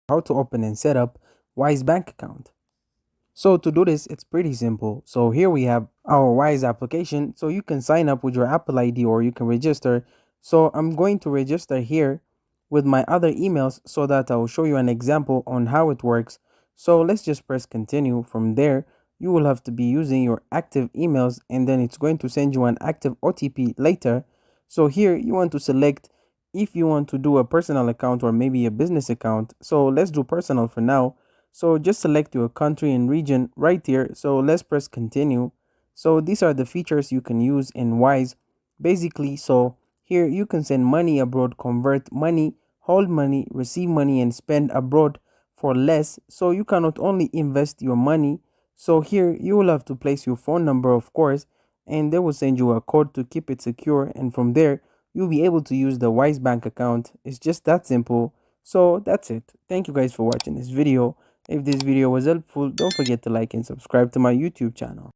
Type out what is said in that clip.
how to open and set up Wise bank account. So to do this, it's pretty simple. So here we have our Wise application. So you can sign up with your Apple ID or you can register. So I'm going to register here with my other emails so that I'll show you an example on how it works. So let's just press continue. From there, you will have to be using your active emails and then it's going to send you an active OTP later. So here you want to select if you want to do a personal account or maybe a business account. So let's do personal for now. So just select your country and region right here. So let's press continue. So these are the features you can use in Wise basically. So here you can send money abroad, convert money, hold money, receive money and spend abroad for less. So you can not only invest your money. So here you will have to place your phone number, of course, and they will send you a code to keep it secure, and from there you'll be able to use the Wise bank account. It's just that simple. So that's it. Thank you guys for watching this video. If this video was helpful, don't forget to like and subscribe to my YouTube channel.